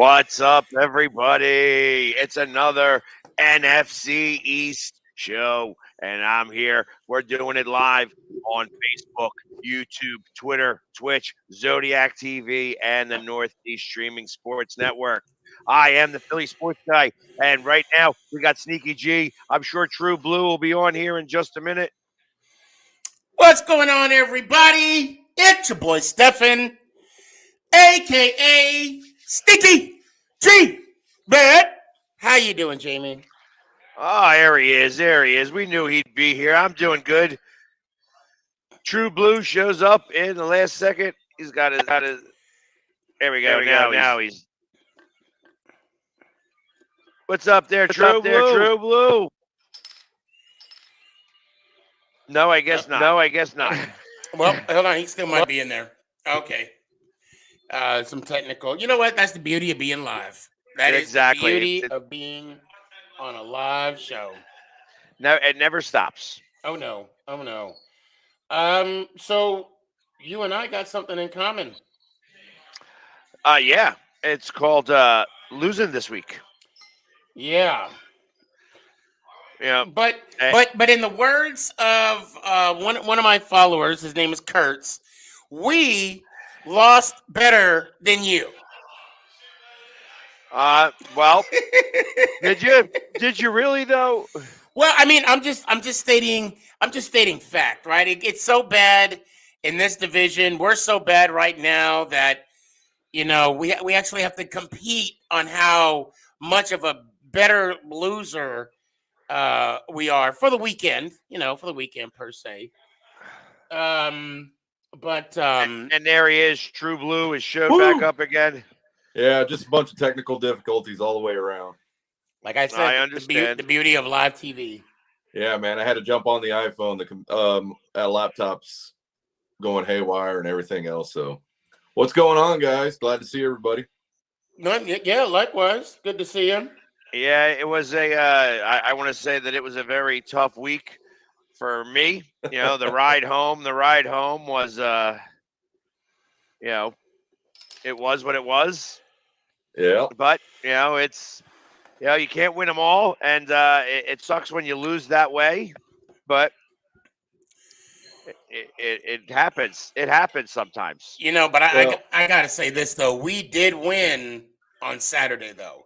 What's up, everybody? It's another NFC East show, and I'm here. We're doing it live on Facebook, YouTube, Twitter, Twitch, Zodiac TV, and the Northeast Streaming Sports Network. I am the Philly Sports Guy, and right now we got Sneaky G. I'm sure True Blue will be on here in just a minute. What's going on, everybody? It's your boy Stefan, a.k.a. Stinky G. Man, how you doing, Jamie? Oh, there he is. There he is. We knew he'd be here. I'm doing good. True Blue shows up in the last second. He's got his. There we go. Now he's. What's up there, True Blue? No, I guess not. Well, hold on. He still might be in there. Okay. Some technical. You know what? That's the beauty of being live. That is Exactly. the beauty of being on a live show. No, it never stops. Oh no. So you and I got something in common. Yeah. It's called losing this week. Yeah. Yeah. But in the words of one of my followers, his name is Kurtz, we lost better than you. Well, did you really though? Well, I mean, I'm just stating fact, right? It's so bad in this division. We're so bad right now that we actually have to compete on how much of a better loser we are for the weekend, per se. But and there he is. True Blue is showed back up again. Yeah, just a bunch of technical difficulties all the way around. Like I said, I understand the beauty of live TV. Yeah, man, I had to jump on the iPhone. The laptop's going haywire and everything else. So, what's going on, guys? Glad to see everybody. Yeah, likewise. Good to see you. Yeah, it was I want to say that it was a very tough week for me. The ride home was it was what it was. Yeah. But it's you can't win them all, and it sucks when you lose that way. But it happens. It happens sometimes. But I gotta say this though. We did win on Saturday though.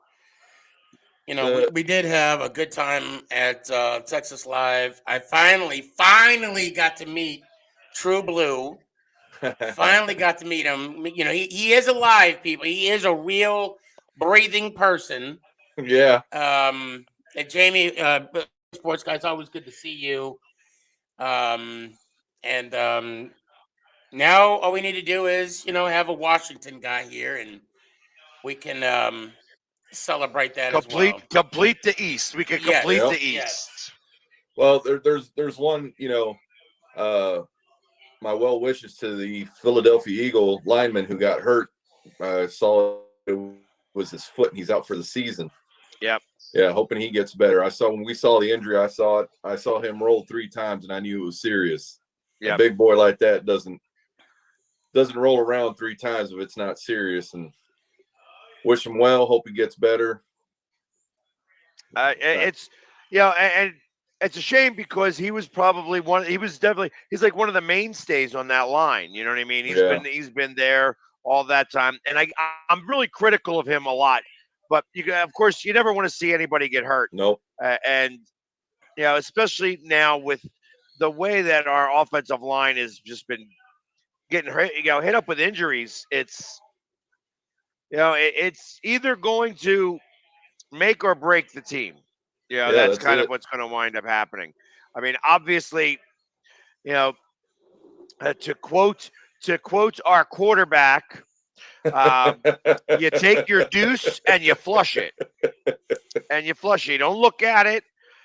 We did have a good time at Texas Live. I finally got to meet True Blue. Finally got to meet him. He is alive, people. He is a real breathing person. Yeah. And Jamie, sports guy, it's always good to see you. Now all we need to do is, have a Washington guy here, and we can celebrate that as well. Complete the East. We can complete the East. Yes. Well, there's one, my well wishes to the Philadelphia Eagle lineman who got hurt. I saw it was his foot, and he's out for the season. Yep. Yeah, hoping he gets better. When we saw the injury, I saw him roll 3 times, and I knew it was serious. Yeah, a big boy like that doesn't roll around 3 times if it's not serious. And wish him well. Hope he gets better. It's and it's a shame because he was probably he's like one of the mainstays on that line. You know what I mean? He's been there all that time, and I'm really critical of him a lot. But of course, you never want to see anybody get hurt. Nope. And especially now with the way that our offensive line has just been getting hit up with injuries. It's it's either going to make or break the team. That's kind of what's going to wind up happening. I mean, obviously, to quote our quarterback, you take your deuce and you flush it. You don't look at it.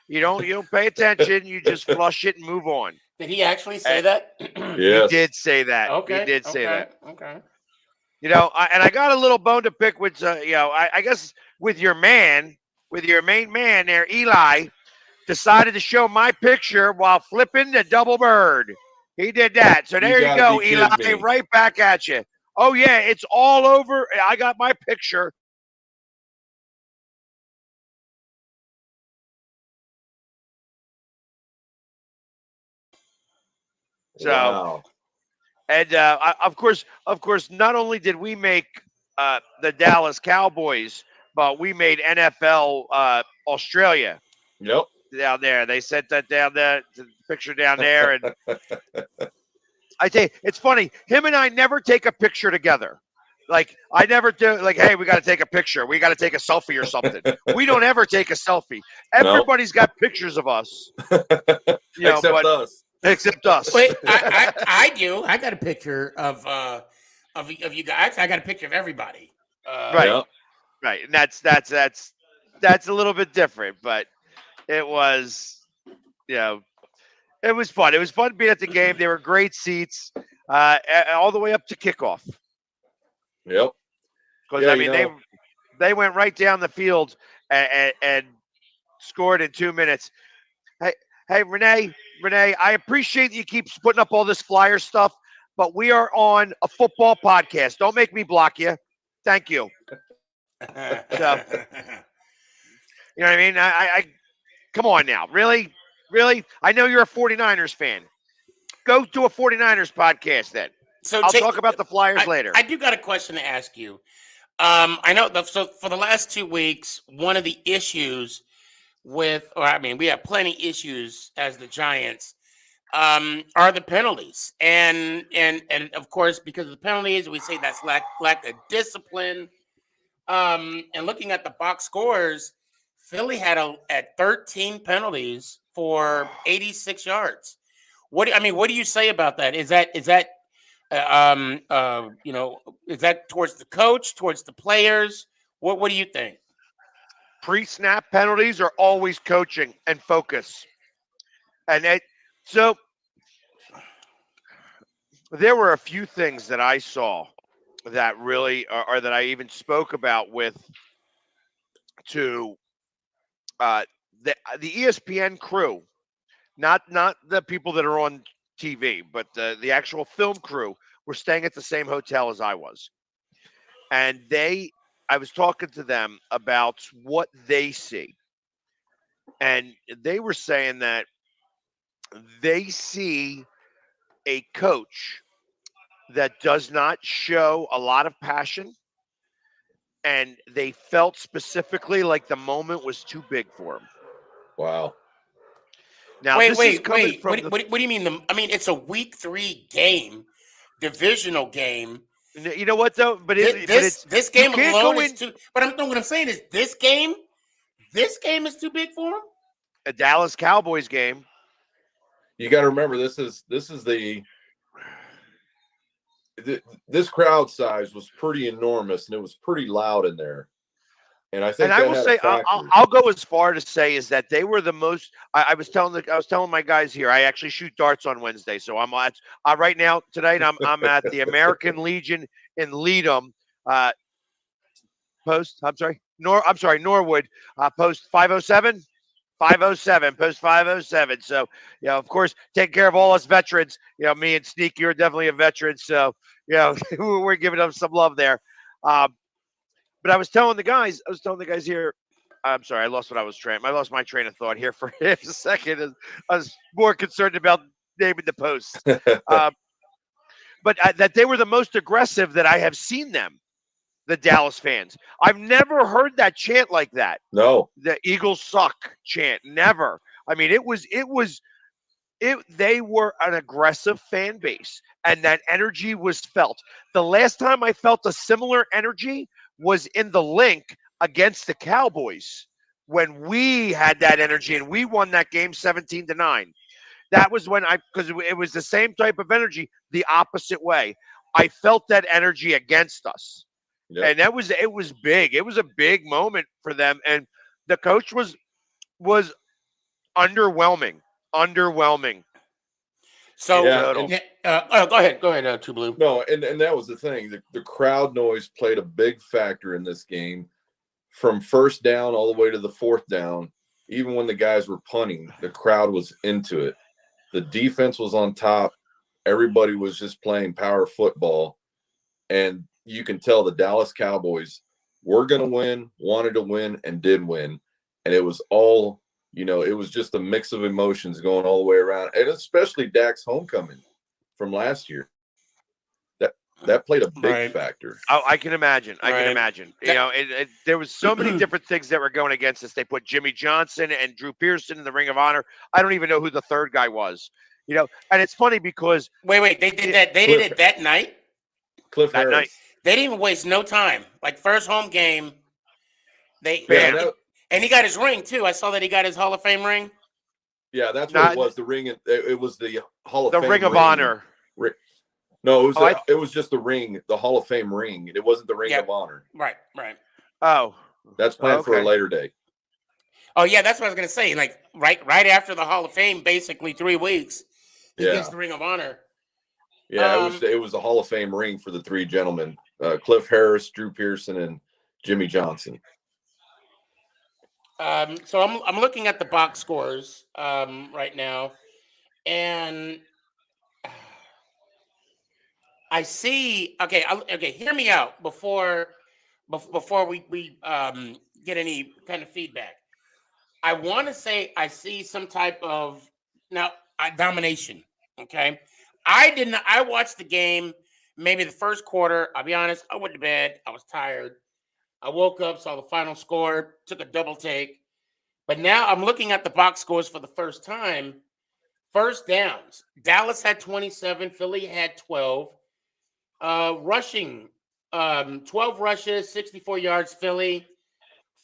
You don't pay attention. You just flush it and move on. Did he actually say that? Yes. He did say that. Okay. He did say that. Okay. And I got a little bone to pick with, I guess with your main man there, Eli, decided to show my picture while flipping the double bird. He did that. So there you go, Eli, right back at you. Oh, yeah, it's all over. I got my picture So, wow. and of course, not only did we make the Dallas Cowboys, but we made NFL Australia Yep. down there. They sent that down there, the picture down there, and I tell you, it's funny. Him and I never take a picture together. Like I never do. Like, hey, we got to take a picture. We got to take a selfie or something. We don't ever take a selfie. No. Everybody's got pictures of us, Except but us. except us. Wait, I do. I got a picture of you guys. I got a picture of everybody. Right, Yep. right, and that's a little bit different, but it was, you know, it was fun. It was fun being at the game. They were great seats, all the way up to kickoff. Yep. Because Yeah, I mean, they went right down the field and scored in 2 minutes. Hey, hey, Renee, I appreciate that you keep putting up all this flyer stuff, but we are on a football podcast. Don't make me block you. Thank you. So, you know what I mean? I come on now. Really? Really? I know you're a 49ers fan. Go to a 49ers podcast then. So I'll talk about the Flyers later. I do got a question to ask you. I know so for the last 2 weeks, one of the issues with, or I mean, we have plenty issues as the Giants, are the penalties, and of course because of the penalties, we say that's lack of discipline. And looking at the box scores, Philly at 13 penalties for 86 yards. What do you say about that? Is that is that towards the coach, towards the players? What do you think? Pre-snap penalties are always coaching and focus. So there were a few things that I saw that really, or that I even spoke about with to uh, the ESPN crew, not the people that are on TV, but the actual film crew were staying at the same hotel as I was, and I was talking to them about what they see, and they were saying that they see a coach that does not show a lot of passion, and they felt specifically like the moment was too big for him. Wow. Now, this is coming from What do you mean? I mean, it's a week 3 game, divisional game. You know what though? But this game alone is in too. But what I'm saying is this game is too big for him. A Dallas Cowboys game. You got to remember this crowd size was pretty enormous, and it was pretty loud in there. And I think and I will say I'll go as far to say is that they were the most. I was telling my guys here. I actually shoot darts on Wednesday, so I'm at right now tonight. I'm at the American Legion in Leadham. Post. I'm sorry. Norwood. Post 507. 507, post 507. So, of course, take care of all us veterans. Me and Sneak, you're definitely a veteran. So, we're giving them some love there. But I was telling the guys here. I'm sorry, I lost my train of thought here for half a second. I was more concerned about naming the post. But that they were the most aggressive that I have seen them. The Dallas fans. I've never heard that chant like that. No. The Eagles suck chant. Never. I mean, they were an aggressive fan base, and that energy was felt. The last time I felt a similar energy was in the Link against the Cowboys when we had that energy and we won that game 17-9. That was when because it was the same type of energy, the opposite way. I felt that energy against us. Yep. And it was big. It was a big moment for them. And the coach was underwhelming. So go ahead, True Blue. No, and that was the thing. The crowd noise played a big factor in this game. From first down all the way to the fourth down, even when the guys were punting, the crowd was into it. The defense was on top. Everybody was just playing power football. And you can tell the Dallas Cowboys were going to win, wanted to win, and did win. And it was all, it was just a mix of emotions going all the way around. And especially Dak's homecoming. from last year. That played a big factor. Oh, I can imagine. I can imagine. You know, there was so many different things that were going against us. They put Jimmy Johnson and Drew Pearson in the Ring of Honor. I don't even know who the third guy was. You know, and it's funny because wait, they did that. They did it that night. Cliff Harris. Night. They didn't waste no time. Like first home game, and he got his ring too. I saw that he got his Hall of Fame ring. Yeah, that's what it was. The ring. It was the Hall of Fame. The Ring of Honor. No, it was just the ring, the Hall of Fame ring. It wasn't the Ring of Honor. Right. Oh, that's planned for a later day. Oh yeah, that's what I was gonna say. Like right after the Hall of Fame, basically 3 weeks, he gets the Ring of Honor. Yeah, it was a Hall of Fame ring for the 3 gentlemen: Cliff Harris, Drew Pearson, and Jimmy Johnson. So I'm looking at the box scores right now, and I see. Okay, hear me out before we get any kind of feedback. I want to say I see some type of domination. Okay, I watched the game. Maybe the first quarter. I'll be honest. I went to bed. I was tired. I woke up, saw the final score, took a double take. But now I'm looking at the box scores for the first time. First downs. Dallas had 27. Philly had 12. Rushing. 12 rushes, 64 yards. Philly.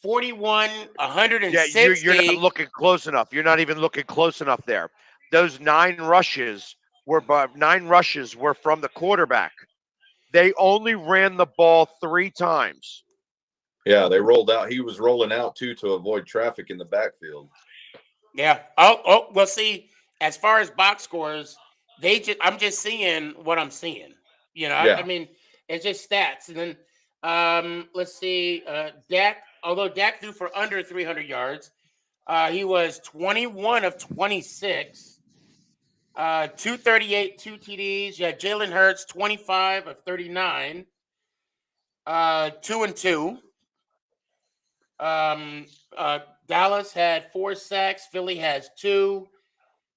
41, 160. Yeah, you're not looking close enough. You're not even looking close enough there. Those 9 rushes were from the quarterback. They only ran the ball 3 times. Yeah, they rolled out. He was rolling out too to avoid traffic in the backfield. Yeah. Oh. Well, see, as far as box scores, I'm just seeing what I'm seeing. You know, I mean, it's just stats. And then let's see, Dak. Although Dak threw for under 300 yards, he was 21 of 26, 238, 2 TDs. Yeah, Jalen Hurts 25 of 39, 2-2. Dallas had 4 sacks. Philly has 2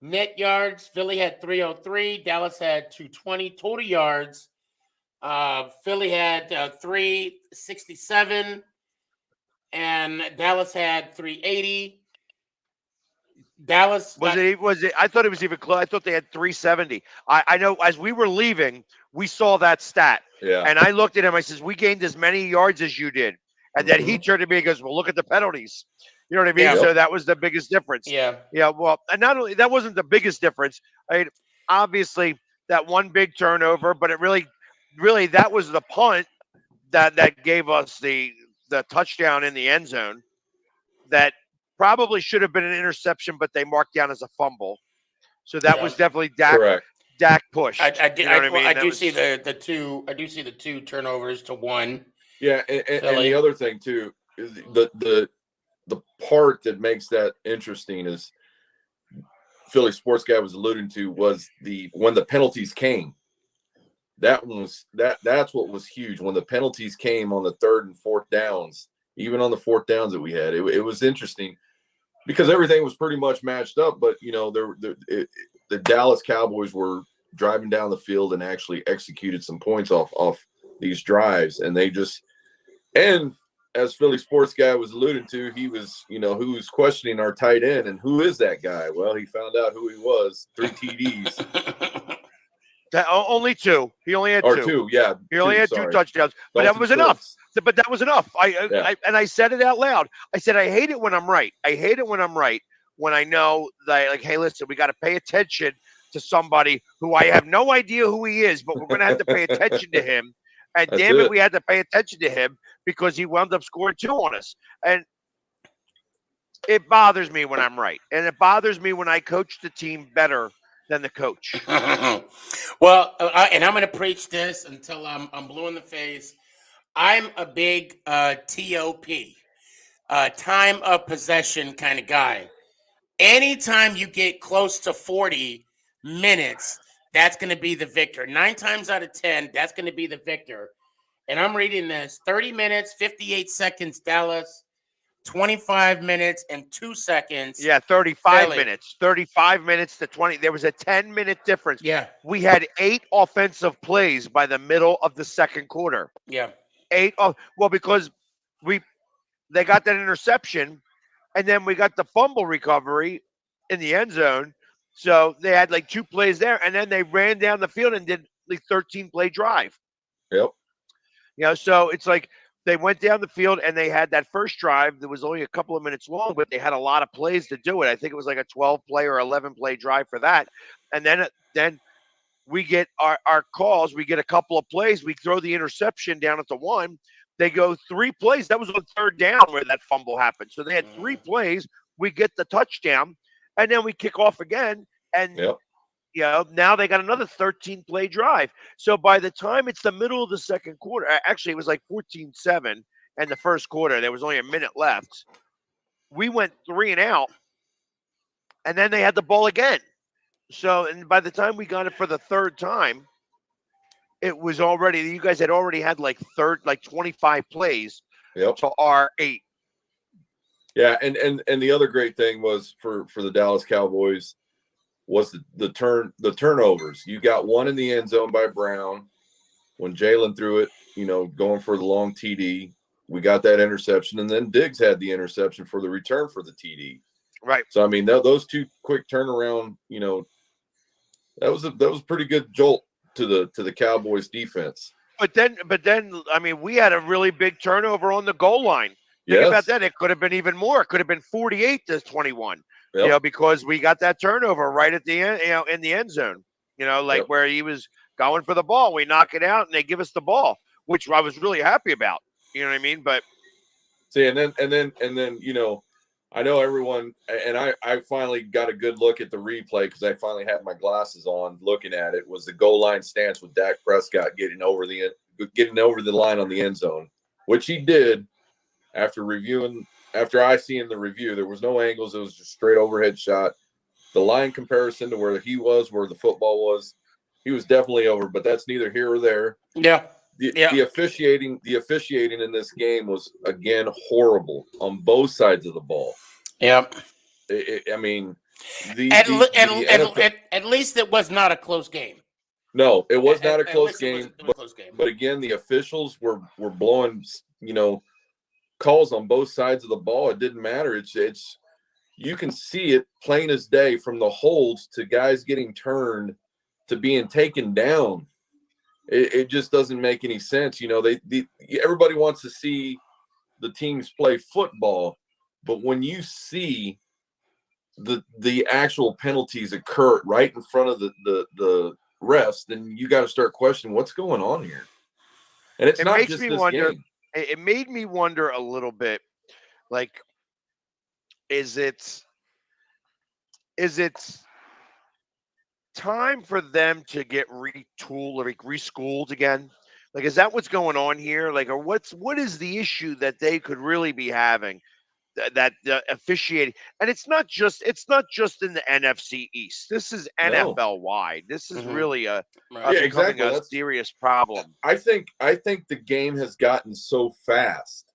net yards. Philly had 303. Dallas had 220 total yards. Philly had 367, and Dallas had 380. Dallas was it? I thought it was even close. I thought they had 370. I know as we were leaving, we saw that stat. Yeah. And I looked at him. I says, "We gained as many yards as you did." And then he turned to me and goes, "Well, look at the penalties." You know what I mean? Yeah. So that was the biggest difference. Yeah. Yeah. Well, and not only that wasn't the biggest difference. I mean, obviously that one big turnover, but it really that was the punt that gave us the touchdown in the end zone. That probably should have been an interception, but they marked down as a fumble. So that was definitely Dak. Correct. Dak pushed. I do. You know what I mean? I do see the 2. I do see the 2 turnovers to 1. Yeah, and the other thing too is the part that makes that interesting is Philly Sports Guy was alluding to was when the penalties came. That was that's what was huge when the penalties came on the 3rd and 4th downs. Even on the 4th downs that we had, it was interesting because everything was pretty much matched up. But you know, the Dallas Cowboys were driving down the field and actually executed some points off these drives, and they just and as Philly Sports Guy was alluding to, he was, you know, who was questioning our tight end and who is that guy? Well, he found out who he was. 3 TDs. Only 2. He only had 2. Or 2, yeah. He only had 2 touchdowns, but that was enough. But that was enough. I said it out loud. I said, I hate it when I'm right. I hate it when I'm right. When I know that, like, hey, listen, we got to pay attention to somebody who I have no idea who he is, but we're going to have to pay attention to him. And damn it, we had to pay attention to him because he wound up scoring 2 on us. And it bothers me when I'm right. And it bothers me when I coach the team better than the coach. Well, and I'm going to preach this until I'm blue in the face. I'm a big TOP, time of possession kind of guy. Anytime you get close to 40 minutes, that's going to be the victor. 9 times out of 10, that's going to be the victor. And I'm reading this: 30 minutes, 58 seconds, Dallas. 25 minutes and 2 seconds. Yeah, 35 Philly. minutes. 35 minutes to 20. There was a 10-minute difference. Yeah. We had 8 offensive plays by the middle of the second quarter. Yeah. 8 well, because they got that interception, and then we got the fumble recovery in the end zone. So they had like 2 plays there, and then they ran down the field and did like 13-play drive. Yep. So it's like they went down the field and they had that first drive that was only a couple of minutes long, but they had a lot of plays to do it. I think it was like a 12-play or 11-play drive for that. And then we get our calls. We get a couple of plays. We throw the interception down at the 1. They go 3 plays. That was on third down where that fumble happened. So they had 3 plays. We get the touchdown, and then we kick off again. And Yep. Now they got another 13-play drive. So by the time it's the middle of the second quarter, actually it was like 14-7 in the first quarter. There was only a minute left. We went 3 and out, and then they had the ball again. So, and by the time we got it for the third time, it was already, you guys had already had like 25 plays to our 8. Yeah, and the other great thing was for the Dallas Cowboys was the turnovers. You got one in the end zone by Brown when Jalen threw it, going for the long TD. We got that interception, and then Diggs had the interception for the return for the TD. Right. So I mean, those 2 quick turnaround, that was a pretty good jolt to the Cowboys defense. But then, I mean, we had a really big turnover on the goal line. Think about that. It could have been even more. It could have been 48-21. Because we got that turnover right at the end, in the end zone. Where he was going for the ball. We knock it out, and they give us the ball, which I was really happy about. You know what I mean? But see, and then I know everyone, and I finally got a good look at the replay because I finally had my glasses on looking at it. Was the goal line stance with Dak Prescott getting over the line on the end zone, which he did after I seen the review. There was no angles. It was just straight overhead shot. The line comparison to where he was, where the football was, he was definitely over, but that's neither here or there. Yeah. The officiating in this game was again horrible on both sides of the ball. Yep. I mean, at least it was not a close game. No, it was not a close game. It was a close game. But again, the officials were blowing, calls on both sides of the ball. It didn't matter. It's you can see it plain as day from the holds to guys getting turned to being taken down. It just doesn't make any sense. Everybody wants to see the teams play football, but when you see the actual penalties occur right in front of the refs, then you got to start questioning what's going on here. And it not just this game. It made me wonder a little bit, like, is it time for them to get retooled or reschooled again? Like, is that what's going on here? Like, or what is the issue that they could really be having? That officiating, and it's not just in the NFC East. This is NFL wide. This is really becoming a serious problem. I think the game has gotten so fast.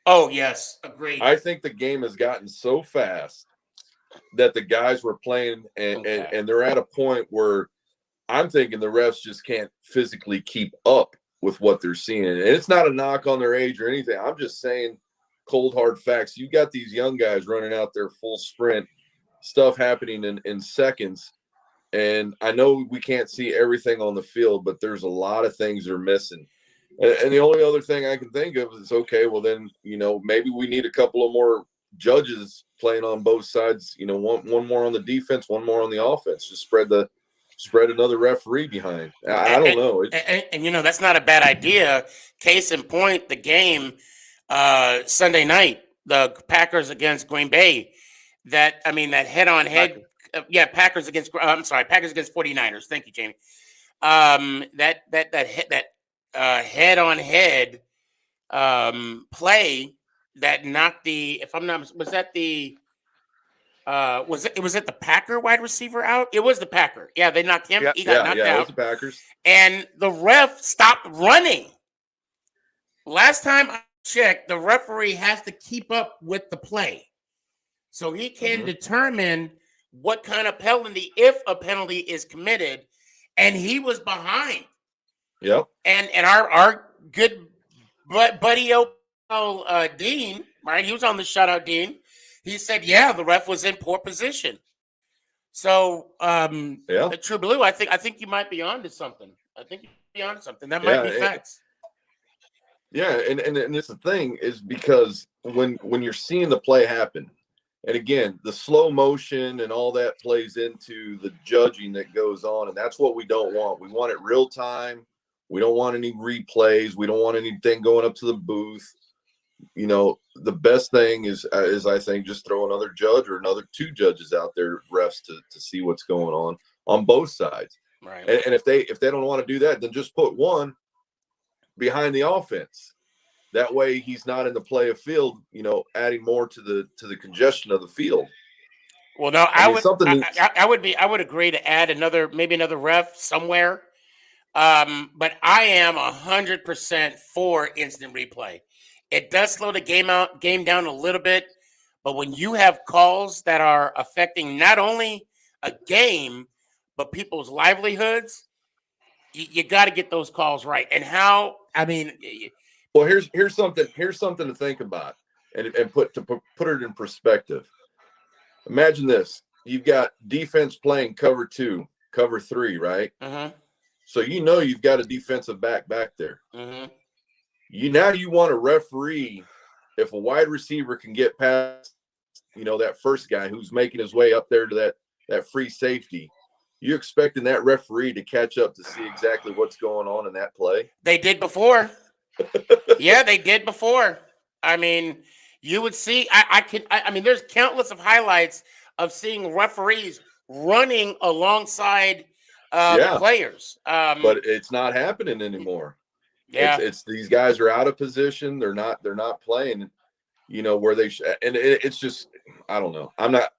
Oh yes, agreed. I think the game has gotten so fast that the guys were playing, and they're at a point where I'm thinking the refs just can't physically keep up with what they're seeing. And it's not a knock on their age or anything. I'm just saying cold hard facts. You got these young guys running out there full sprint, stuff happening in seconds. And I know we can't see everything on the field, but there's a lot of things they're missing. And the only other thing I can think of is, okay, well then, maybe we need a couple of more judges playing on both sides, one more on the defense, one more on the offense. Just spread another referee behind. I don't know. And that's not a bad idea. Case in point, the game Sunday night, the Packers against Green Bay. That head-on-head. Packers against 49ers. Thank you, Jamie. That head-on-head play that knocked the, if I'm not, was that the was it the Packer wide receiver out? It was the Packer. Yeah, they knocked him. He got knocked out. It was the Packers. And the ref stopped running. Last time I check, the referee has to keep up with the play. So he can determine what kind of penalty, if a penalty is committed, and he was behind. Yep. And our good buddy Dean, right? He was on the shutout, Dean. He said, yeah, the ref was in poor position. So, True Blue, I think you might be onto something. That might be facts. Yeah, and it's the thing is because when you're seeing the play happen, and again, the slow motion and all that plays into the judging that goes on, and that's what we don't want. We want it real time. We don't want any replays. We don't want anything going up to the booth. You know, the best thing is I think just throw another judge or another two judges out there, refs, to see what's going on both sides. Right. And if they don't want to do that, then just put one behind the offense. That way he's not in the play of field, you know, adding more to the congestion of the field. Well, no, I would agree to add another ref somewhere. But I am 100% for instant replay. It does slow the game down a little bit, but when you have calls that are affecting not only a game but people's livelihoods, you got to get those calls right. And how? I mean, well, here's something to think about, and put it in perspective. Imagine this: you've got defense playing cover 2, cover 3, right? So you've got a defensive back there. You want a referee if a wide receiver can get past, that first guy who's making his way up there to that free safety. You're expecting that referee to catch up to see exactly what's going on in that play. They did before. Yeah, they did before. I mean, you would see. I mean, there's countless of highlights of seeing referees running alongside players. But it's not happening anymore. Yeah, it's these guys are out of position. They're not playing, where they and it's just, I don't know. I'm not.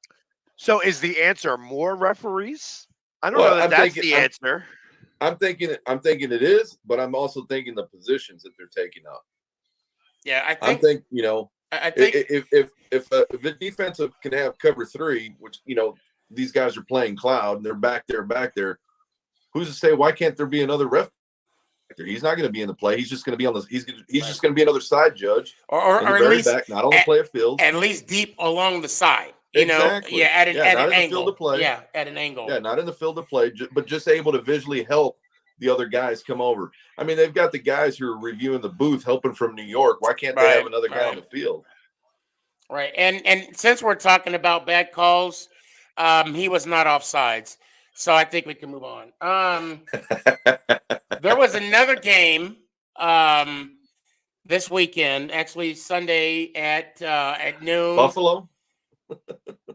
So is the answer more referees? I don't know that's the answer. I'm thinking it is, but I'm also thinking the positions that they're taking up. Yeah, I think if a defensive can have cover 3, which these guys are playing cloud and they're back there, who's to say why can't there be another ref? He's not going to be in the play. He's just going to be on the. He's just going to be another side judge, or at least back, not on the play of field, at least deep along the side. Exactly. At an angle. Field of play. Yeah, at an angle. Yeah, not in the field of play, but just able to visually help the other guys come over. I mean, they've got the guys who are reviewing the booth, helping from New York. Why can't they have another guy on the field? Right, and since we're talking about bad calls, he was not offsides, so I think we can move on. There was another game this weekend, actually Sunday at noon. Buffalo?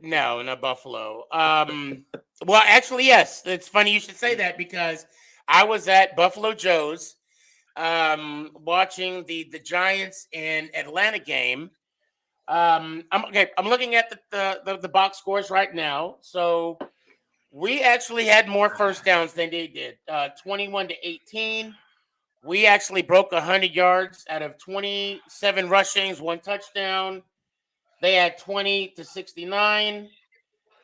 No, not Buffalo. Well, actually, yes. It's funny you should say that because I was at Buffalo Joe's watching the Giants and Atlanta game. I'm looking at the box scores right now. So we actually had more first downs than they did. 21-18. We actually broke 100 yards out of 27 rushings, 1 touchdown. They had 20-69.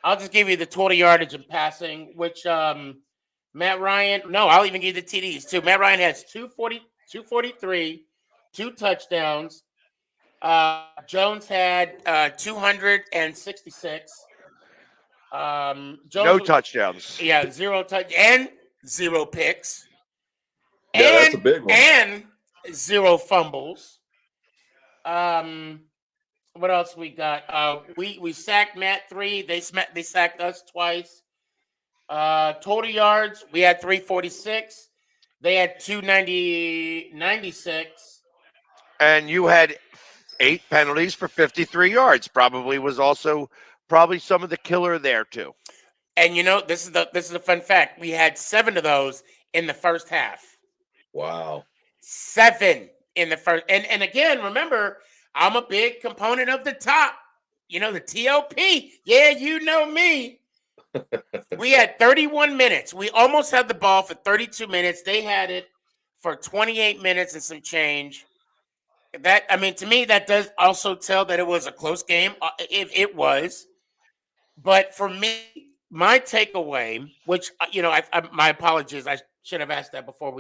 I'll just give you the total yardage in passing, which Matt Ryan. No, I'll even give you the TDs too. Matt Ryan has 243, 2 touchdowns. Jones had 266. Jones, no touchdowns. Yeah, 0 touch and 0 picks. Yeah, that's a big one. And 0 fumbles. What else we got? We sacked Matt 3. They sacked us twice. Total yards, we had 346. They had 296. And you had 8 penalties for 53 yards. Probably some of the killer there too. And this is a fun fact. We had 7 of those in the first half. Wow. 7 in the first. And again, remember, I'm a big component of the top. The TOP. Yeah, you know me. We had 31 minutes. We almost had the ball for 32 minutes. They had it for 28 minutes and some change. To me, that does also tell that it was a close game. If it was, but for me, my takeaway, which my apologies, I should have asked that before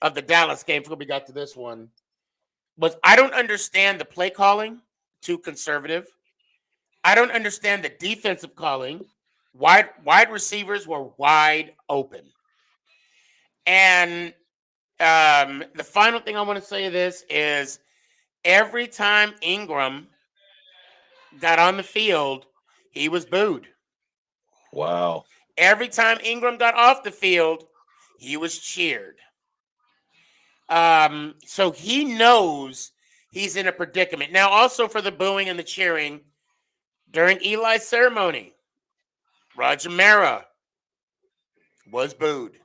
of the Dallas game before we got to this one, was I don't understand the play calling, too conservative. I don't understand the defensive calling. Wide receivers were wide open, and the final thing I want to say this is every time Ingram got on the field, he was booed. Wow. Every time Ingram got off the field, he was cheered. So he knows he's in a predicament. Now, also for the booing and the cheering during Eli's ceremony, Roger Mara was booed.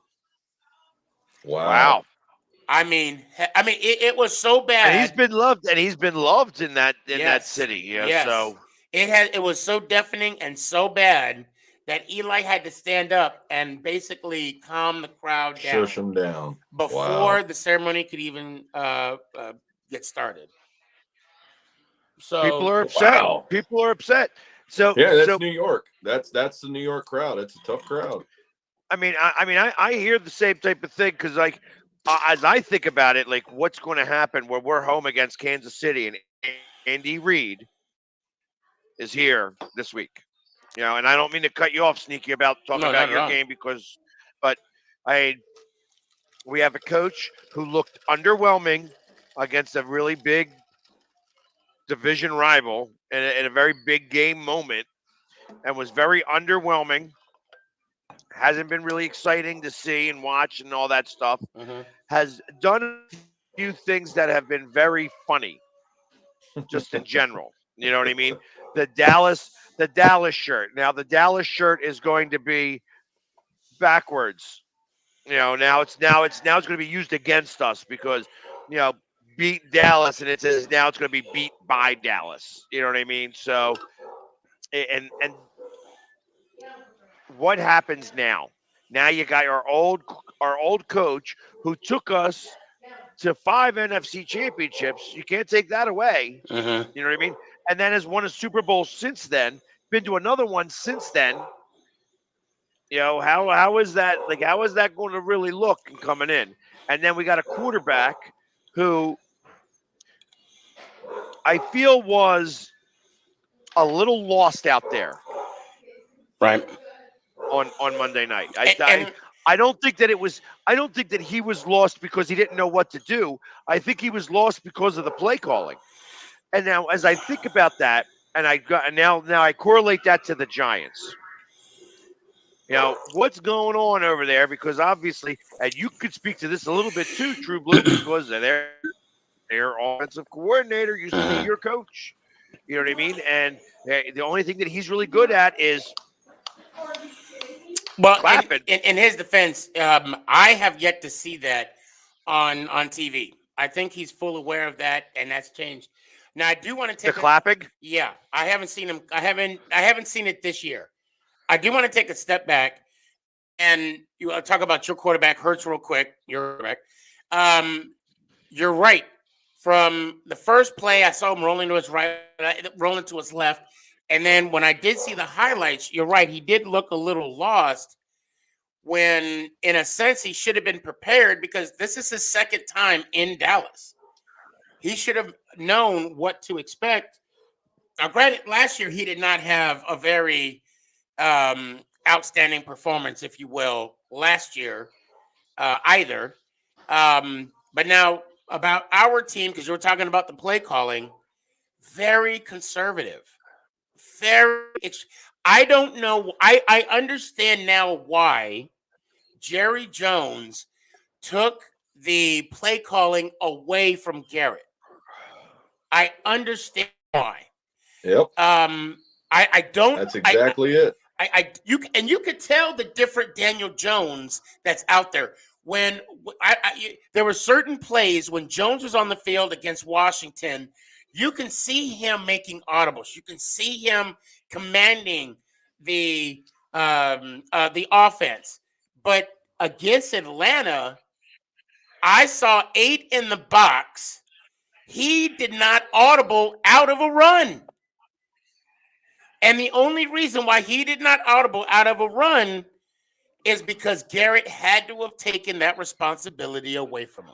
Wow. I mean, it was so bad. And he's been loved, in that city. Yes. So it was so deafening and so bad that Eli had to stand up and basically calm the crowd down. Shush them down before the ceremony could even get started. So people are upset. Wow. People are upset. So yeah, that's New York. That's the New York crowd. It's a tough crowd. I hear the same type of thing because, like, as I think about it, like, what's going to happen where we're home against Kansas City and Andy Reid is here this week. And I don't mean to cut you off, Sneaky, about talking about your game but we have a coach who looked underwhelming against a really big division rival in a very big game moment and was very underwhelming. Hasn't been really exciting to see and watch and all that stuff. Mm-hmm. Has done a few things that have been very funny, just in general. You know what I mean? The Dallas shirt. Now the Dallas shirt is going to be backwards. Now it's going to be used against us because beat Dallas, and it says now it's going to be beat by Dallas. You know what I mean? So, and what happens now? Now you got our old coach who took us to 5 NFC championships. You can't take that away. Mm-hmm. You know what I mean? And then has won a Super Bowl since then. Been to another one since then. How is that? Like, how is that going to really look coming in? And then we got a quarterback who I feel was a little lost out there. Right. On Monday night. I don't think that he was lost because he didn't know what to do. I think he was lost because of the play calling. And now, as I think about that, and now I correlate that to the Giants. What's going on over there? Because obviously, and you could speak to this a little bit too, True Blue, because their offensive coordinator used to be your coach. You know what I mean? And the only thing that he's really good at is clapping. In his defense, I have yet to see that on TV. I think he's full aware of that, and that's changed. Now, I do want to take the clapping. Yeah, I haven't seen him. I haven't seen it this year. I do want to take a step back and you talk about your quarterback, Hurts, real quick. Your quarterback. You're right. From the first play, I saw him rolling to his right, rolling to his left. And then when I did see the highlights, you're right. He did look a little lost when, in a sense, he should have been prepared because this is his second time in Dallas. He should have known what to expect. Now, granted, last year he did not have a very outstanding performance, if you will, last year either. But now about our team, because you were talking about the play calling, very conservative. I don't know. I understand now why Jerry Jones took the play calling away from Garrett. I understand why. Yep. I don't. That's exactly it. You could tell the different Daniel Jones that's out there. When there were certain plays when Jones was on the field against Washington, you can see him making audibles. You can see him commanding the offense. But against Atlanta, I saw 8 in the box. he did not audible out of a run. And the only reason why he did not audible out of a run is because Garrett had to have taken that responsibility away from him.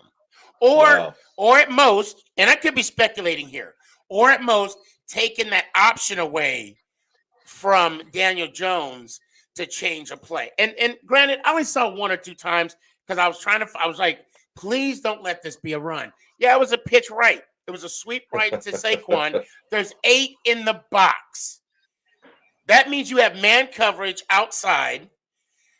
Or at most, and I could be speculating here, or at most, taking that option away from Daniel Jones to change a play. And granted, I only saw one or two times because I was like, please don't let this be a run. Yeah, it was a pitch right. It was a sweep right to Saquon. There's 8 in the box. That means you have man coverage outside.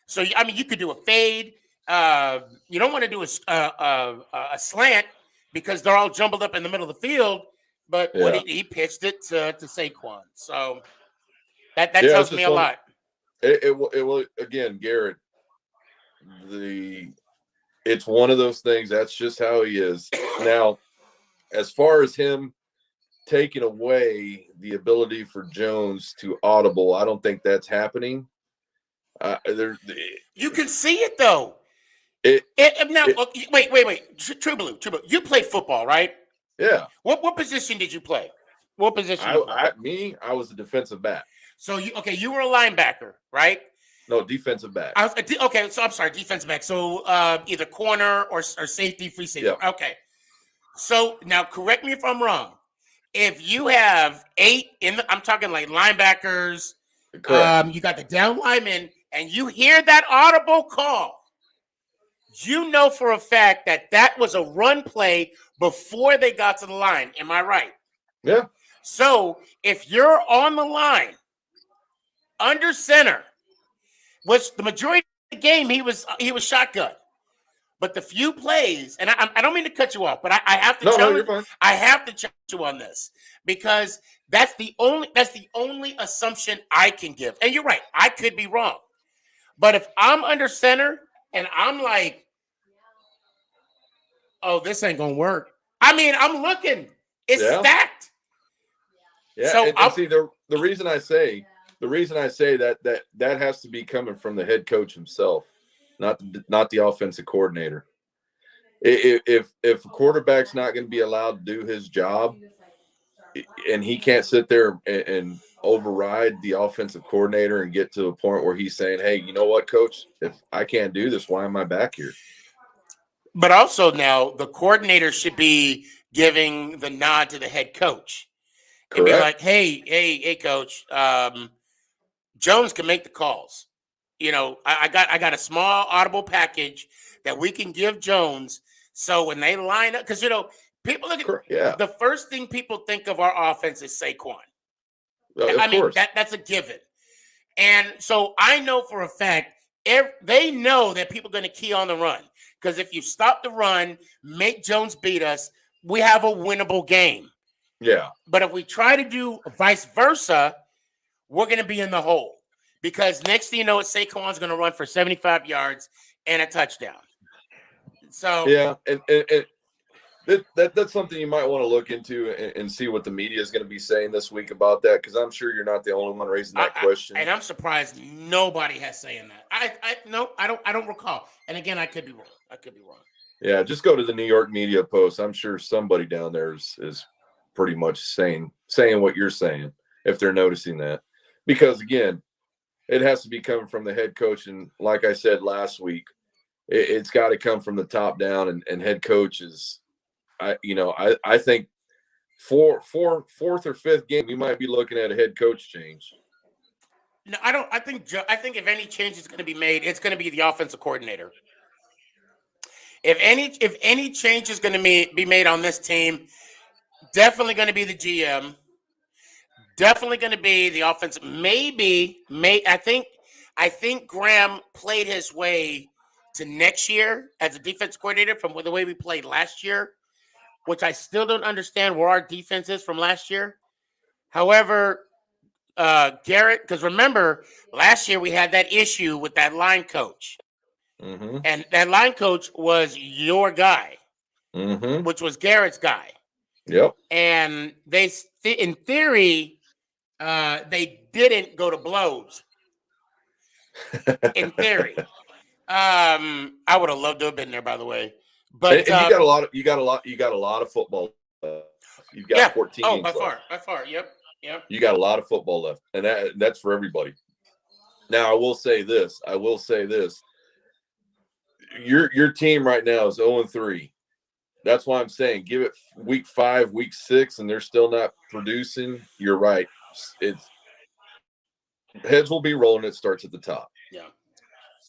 So, I mean, you could do a fade. You don't want to do a slant because they're all jumbled up in the middle of the field. But when he pitched it to Saquon. So that tells me a lot. It will again, Garrett. It's one of those things. That's just how he is. Now, as far as him taking away the ability for Jones to audible, I don't think that's happening. You can see it though. Wait. True Blue. You played football, right? Yeah. What position did you play? What position? I was a defensive back. So you were a linebacker, right? No, defensive back. Okay, so I'm sorry, defensive back. So either corner or safety, free safety. Yep. Okay. So now, correct me if I'm wrong. If you have 8 I'm talking like linebackers. Correct. You got the down lineman, and you hear that audible call. You know for a fact that was a run play before they got to the line. Am I right? Yeah. So if you're on the line, under center, which the majority of the game he was shotgun. But the few plays, and I don't mean to cut you off, but I have to you're fine. I have to challenge you on this because that's the only assumption I can give. And you're right, I could be wrong. But if I'm under center and I'm like, oh, this ain't gonna work. I mean, I'm looking. It's stacked. Yeah. So and see the reason I say that has to be coming from the head coach himself. Not the offensive coordinator. If a quarterback's not going to be allowed to do his job, and he can't sit there and override the offensive coordinator and get to a point where he's saying, "Hey, you know what, coach? If I can't do this, why am I back here?" But also now the coordinator should be giving the nod to the head coach. And be like, hey, coach, Jones can make the calls. You know, I got a small audible package that we can give Jones. So when they line up, because people look at the first thing people think of our offense is Saquon. I mean, that's a given. And so I know for a fact they know that people are going to key on the run. Because if you stop the run, make Jones beat us, we have a winnable game. Yeah. But if we try to do vice versa, we're going to be in the hole. Because next thing you know, Saquon's going to run for 75 yards and a touchdown. So yeah, and that's something you might want to look into and see what the media is going to be saying this week about that. Because I'm sure you're not the only one raising that question. And I'm surprised nobody has saying that. I don't recall. And again, I could be wrong. Yeah, just go to the New York media post. I'm sure somebody down there is pretty much saying what you're saying if they're noticing that. Because again, it has to be coming from the head coach. And like I said last week, it's got to come from the top down. And head coach is, I think fourth or fifth game, we might be looking at a head coach change. No, I don't. I think if any change is going to be made, it's going to be the offensive coordinator. If any change is going to be made on this team, definitely going to be the GM. Definitely going to be the offensive. I think Graham played his way to next year as a defense coordinator from the way we played last year, which I still don't understand where our defense is from last year. However, Garrett, because remember, last year we had that issue with that line coach. Mm-hmm. And that line coach was your guy, which was Garrett's guy. Yep. And they, in theory, they didn't go to blows. In theory, I would have loved to have been there. By the way, but and you got a lot of football You've got 14 games by left. far. Yep. You got a lot of football left, and that's for everybody. Now, I will say this. Your team right now is 0-3. That's why I'm saying give it week 5, week 6, and they're still not producing. You're right. It's heads will be rolling. It starts at the top. Yeah.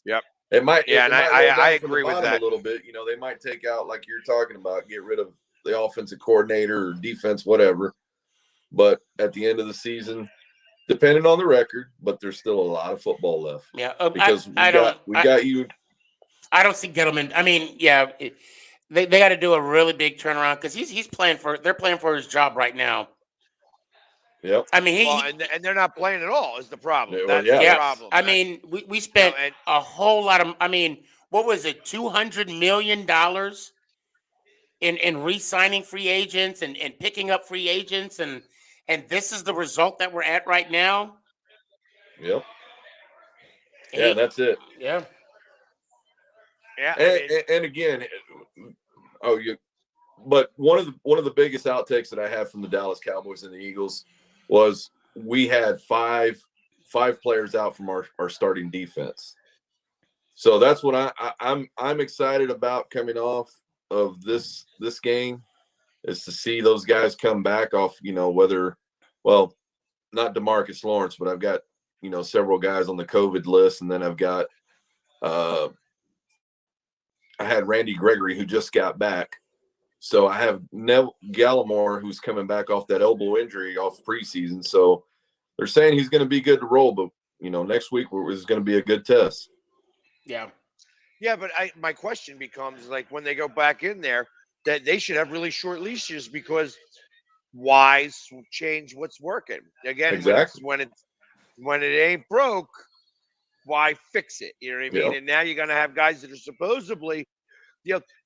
Yep. It might. Yeah, it and might I roll down from agree the with bottom that a little bit. They might take out, like you're talking about, get rid of the offensive coordinator or defense, whatever. But at the end of the season, depending on the record, but there's still a lot of football left. Yeah. Because we got you. I don't see Gettleman. I mean, yeah, they got to do a really big turnaround because they're playing for his job right now. Yep. I mean, and they're not playing at all is the problem. Well, That's the problem. I mean, we spent a whole lot of. I mean, what was it? $200 million in re-signing free agents and picking up free agents, and this is the result that we're at right now. Yep. Yeah, that's it. Yeah. Yeah. And again, but one of the biggest outtakes that I have from the Dallas Cowboys and the Eagles was we had five players out from our starting defense. So that's what I'm excited about coming off of this game, is to see those guys come back off, not DeMarcus Lawrence, but I've got, several guys on the COVID list. And then I've got, I had Randy Gregory, who just got back. So I have Neville Gallimore, who's coming back off that elbow injury off preseason. So they're saying he's going to be good to roll, but next week is going to be a good test. Yeah. Yeah, but my question becomes, like, when they go back in there, that they should have really short leashes, because why change what's working? Again, exactly. when it ain't broke, why fix it? You know what I mean? Yep. And now you're going to have guys that are supposedly,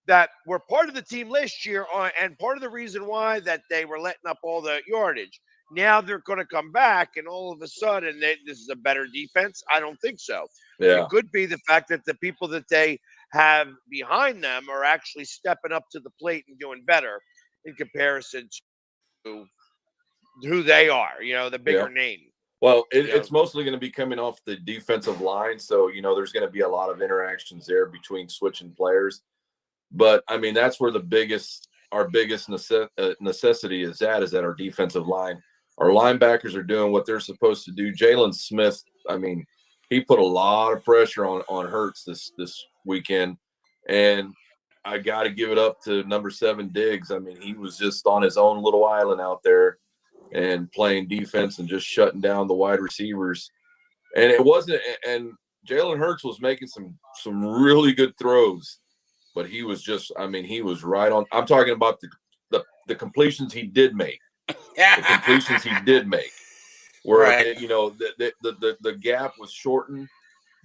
that were part of the team last year, and part of the reason why that they were letting up all the yardage. Now they're going to come back, and all of a sudden this is a better defense. I don't think so. Yeah. It could be the fact that the people that they have behind them are actually stepping up to the plate and doing better in comparison to who they are, the bigger name. Well, it's mostly going to be coming off the defensive line. So, there's going to be a lot of interactions there between switching players. But, I mean, that's where our biggest necessity is at our defensive line. Our linebackers are doing what they're supposed to do. Jalen Smith, I mean, he put a lot of pressure on Hurts this weekend. And I got to give it up to number 7 Diggs. I mean, he was just on his own little island out there and playing defense and just shutting down the wide receivers. And Jalen Hurts was making some really good throws, but he was he was right on. I'm talking about the completions he did make. The completions he did make, where right. The gap was shortened,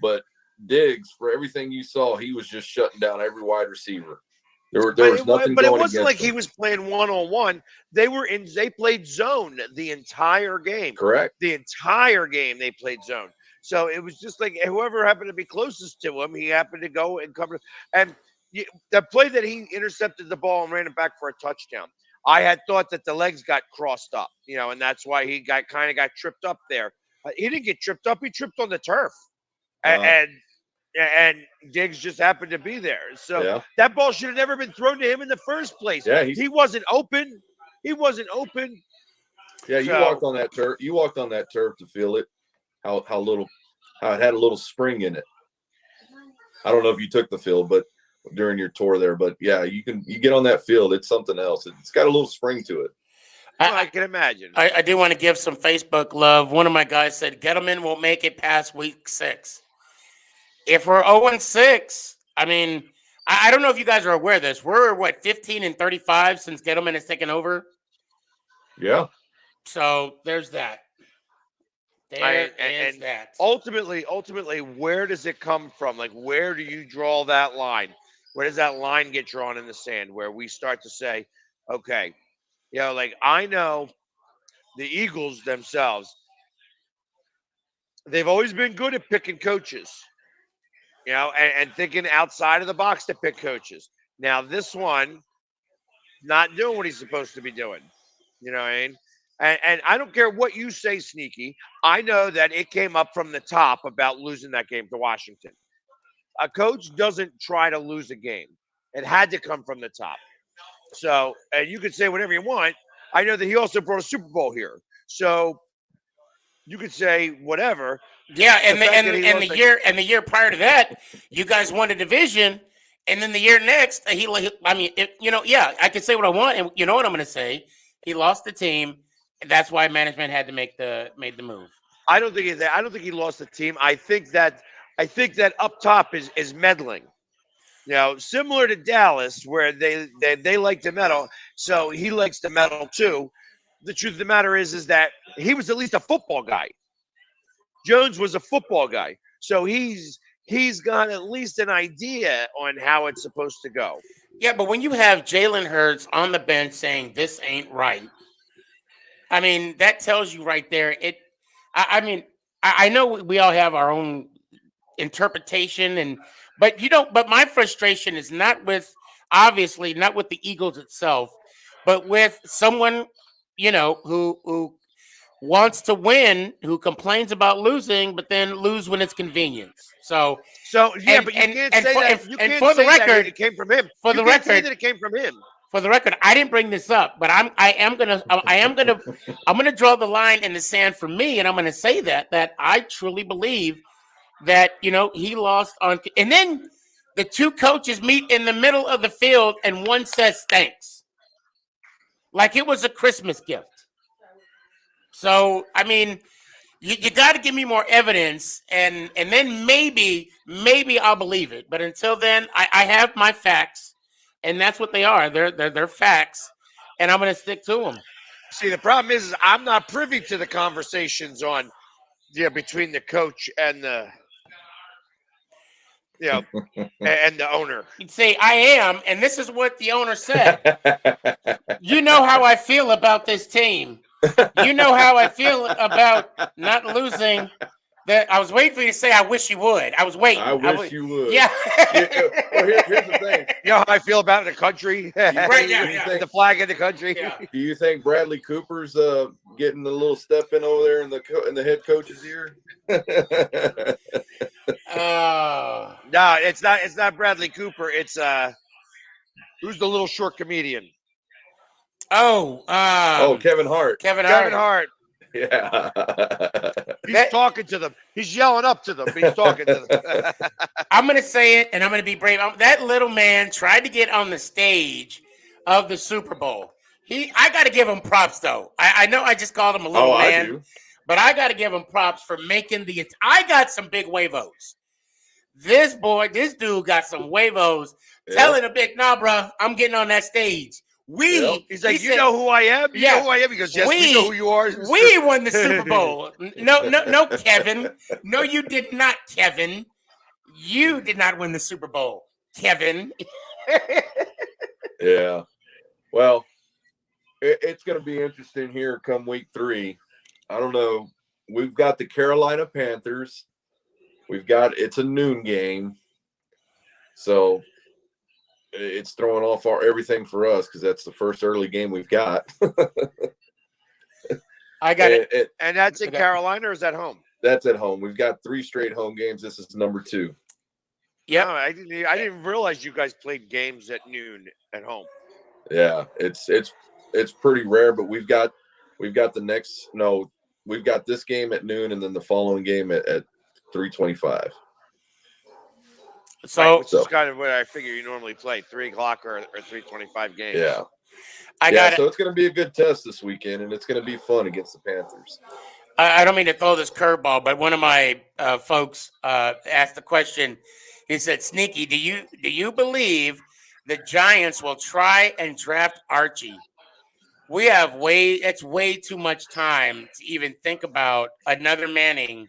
but Diggs, for everything you saw, he was just shutting down every wide receiver. There was nothing. But going it wasn't like him. He was playing 1-on-1. They played zone the entire game. Correct. The entire game they played zone. So it was just like whoever happened to be closest to him, he happened to go and cover. And the play that he intercepted the ball and ran it back for a touchdown, I had thought that the legs got crossed up, and that's why he got tripped up there. He didn't get tripped up; he tripped on the turf, and Diggs just happened to be there. So that ball should have never been thrown to him in the first place. Yeah, he wasn't open. He wasn't open. Yeah, you walked on that turf. You walked on that turf to feel it. How it had a little spring in it. I don't know if you took the field, but during your tour there, but yeah, you get on that field. It's something else. It's got a little spring to it. I can imagine. I do want to give some Facebook love. One of my guys said Gettleman won't make it past week 6. If we're 0-6, I mean, I don't know if you guys are aware of this. We're 15-35 since Gettleman has taken over. Yeah. So there's that. There's that. Ultimately, where does it come from? Like, where do you draw that line? Where does that line get drawn in the sand where we start to say, okay, like I know the Eagles themselves, they've always been good at picking coaches, and thinking outside of the box to pick coaches. Now, this one, not doing what he's supposed to be doing. You know what I mean? And I don't care what you say, Sneaky. I know that it came up from the top about losing that game to Washington. A coach doesn't try to lose a game. It had to come from the top. So, and you can say whatever you want. I know that he also brought a Super Bowl here. So you could say whatever. Yeah, The fact that he and lost the year prior to that, you guys won a division, and then the year next, I mean, yeah, I can say what I want, and you know what I'm going to say. He lost the team, and that's why management had to made the move. I don't think he lost the team. I think that up top is meddling. You know, similar to Dallas, where they like to meddle, so he likes to meddle too. The truth of the matter is that he was at least a football guy. Jones was a football guy, so he's got at least an idea on how it's supposed to go. Yeah, but when you have Jalen Hurts on the bench saying this ain't right, I mean that tells you right there. I mean, I know we all have our own interpretation, but my frustration is not with obviously not with the Eagles itself, but with someone who wants to win, who complains about losing, but then lose when it's convience. So Yeah, but you can't say that. You can't for the say that record, it came from him. for You the can't say record, that it came from him. for the record, I didn't bring this up, but I'm gonna draw the line in the sand for me, and I'm gonna say that I truly believe that he lost on, and then the two coaches meet in the middle of the field, and one says thanks, like it was a Christmas gift. So I mean, you got to give me more evidence, and then maybe I'll believe it. But until then, I have my facts, and that's what they are. They're facts, and I'm going to stick to them. See, the problem is I'm not privy to the conversations on between the coach and the and the owner. You'd say I am, and this is what the owner said. You know how I feel about this team. You know how I feel about not losing. That I was waiting for you to say, "I wish you would." I was waiting. I wish you would. Yeah. Well, here's the thing. You know how I feel about the country, Right? Yeah. The flag of the country. Yeah. Do you think Bradley Cooper's getting a little step in over there in the head coach's ear? No, it's not. It's not Bradley Cooper. It's who's the little short comedian? Kevin Hart. Kevin Hart. Yeah. He's talking to them. He's yelling up to them. He's talking to them. I'm going to say it, and I'm going to be brave. That little man tried to get on the stage of the Super Bowl. I got to give him props, though. I know I just called him a little man, I do. But I got to give him props for making I got some big huevos. This dude got some huevos. Yep. Telling a big, nah, bro, I'm getting on that stage. He's like, you know who I am? You know who I am? He goes, yes, we know who you are. We won the Super Bowl. No, Kevin. No, you did not, Kevin. You did not win the Super Bowl, Kevin. Yeah. Well, it's going to be interesting here come week 3. I don't know. We've got the Carolina Panthers. It's a noon game. So it's throwing off everything for us because that's the first early game we've got. I got it. And that's in Carolina, or is that home? That's at home. We've got 3 straight home games. This is number 2. Yeah, no, I didn't realize you guys played games at noon at home. Yeah, it's pretty rare, but we've got this game at noon and then the following game at 3:25. So which is kind of what I figure you normally play, 3:00 or 3:25 games. Yeah. So it's going to be a good test this weekend, and it's going to be fun against the Panthers. I don't mean to throw this curveball, but one of my folks asked the question. He said, "Sneaky, do you believe the Giants will try and draft Archie? We have it's way too much time to even think about another Manning